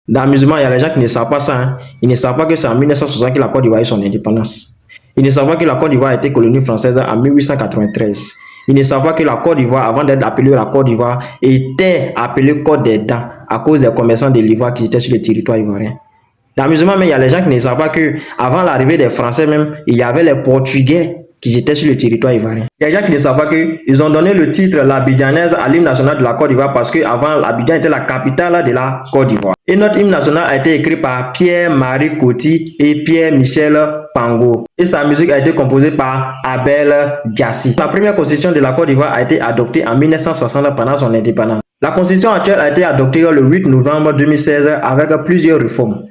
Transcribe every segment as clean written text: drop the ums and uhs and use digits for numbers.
D'amusement, il y a les gens qui ne savent pas ça. Hein. Ils ne savent pas que c'est en 1960 que la Côte d'Ivoire a eu son indépendance. Ils ne savent pas que la Côte d'Ivoire a été colonie française en 1893. Ils ne savent pas que la Côte d'Ivoire, avant d'être appelée la Côte d'Ivoire, était appelée Côte des Dents à cause des commerçants de l'ivoire qui étaient sur le territoire ivoirien. D'amusement, mais il y a les gens qui ne savent pas que avant l'arrivée des Français même, il y avait les Portugais qui étaient sur le territoire ivoirien. Il y a des gens qui ne savent pas qu'ils ont donné le titre l'Abidjanaise à l'hymne national de la Côte d'Ivoire parce qu'avant, l'Abidjan était la capitale de la Côte d'Ivoire. Et notre hymne national a été écrit par Pierre-Marie Coty et Pierre-Michel Pango. Et sa musique a été composée par Abel Diassi. La première constitution de la Côte d'Ivoire a été adoptée en 1960 pendant son indépendance. La constitution actuelle a été adoptée le 8 novembre 2016 avec plusieurs réformes.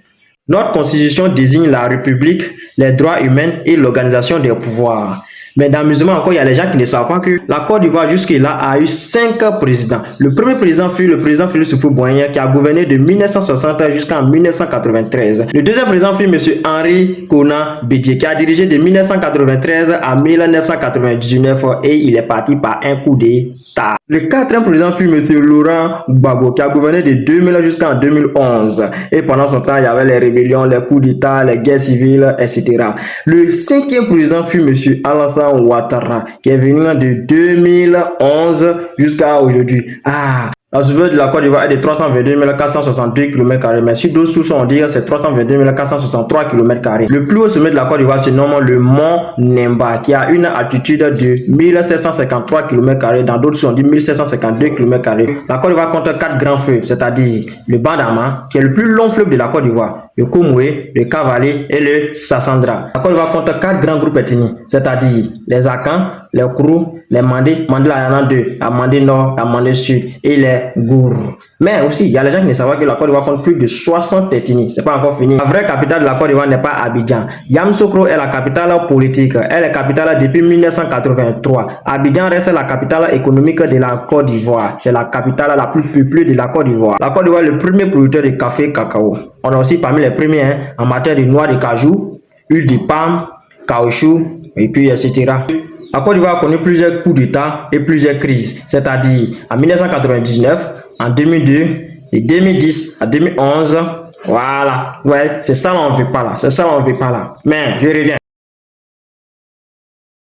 Notre constitution désigne la République, les droits humains et l'organisation des pouvoirs. Mais d'amusement encore, il y a les gens qui ne savent pas que la Côte d'Ivoire jusque-là a eu 5 présidents. Le premier président fut le président Félix Houphouët-Boigny qui a gouverné de 1960 jusqu'en 1993. Le deuxième président fut M. Henri Konan Bédié qui a dirigé de 1993 à 1999 et il est parti par un coup d'État. Le quatrième président fut M. Laurent Gbagbo qui a gouverné de 2000 jusqu'en 2011. Et pendant son temps, il y avait les rébellions, les coups d'État, les guerres civiles, etc. Le cinquième président fut M. Alassane Ouattara qui est venu de 2011 jusqu'à aujourd'hui. La superficie de la Côte d'Ivoire est de 322 462 km², mais sur d'autres sources on dit que c'est 322 463 km². Le plus haut sommet de la Côte d'Ivoire se nomme le mont Nemba, qui a une altitude de 1753 km², dans d'autres sources on dit 1752 km². La Côte d'Ivoire compte 4 grands fleuves, c'est-à-dire le Bandama, qui est le plus long fleuve de la Côte d'Ivoire, le Komoué, le Cavalier et le Sassandra. La Côte d'Ivoire compte 4 grands groupes ethniques, c'est-à-dire les Akans, les Kourou, les Mandés. Mandé, il y en a 2, la Mandé Nord, la Mandé Sud et les Gourou. Mais aussi, il y a les gens qui ne savent pas que la Côte d'Ivoire compte plus de 60 ethnies. C'est pas encore fini. La vraie capitale de la Côte d'Ivoire n'est pas Abidjan. Yamoussoukro est la capitale politique. Elle est capitale depuis 1983. Abidjan reste la capitale économique de la Côte d'Ivoire. C'est la capitale la plus peuplée de la Côte d'Ivoire. La Côte d'Ivoire est le premier producteur de café et cacao. On est aussi parmi les premiers en matière de noix de cajou, huile de palme, caoutchouc et puis etc. La Côte d'Ivoire a connu plusieurs coups d'État et plusieurs crises, c'est-à-dire en 1999, en 2002, de 2010 à 2011. Voilà, ouais, c'est ça on veut pas là, c'est ça on veut pas là. Mais je reviens.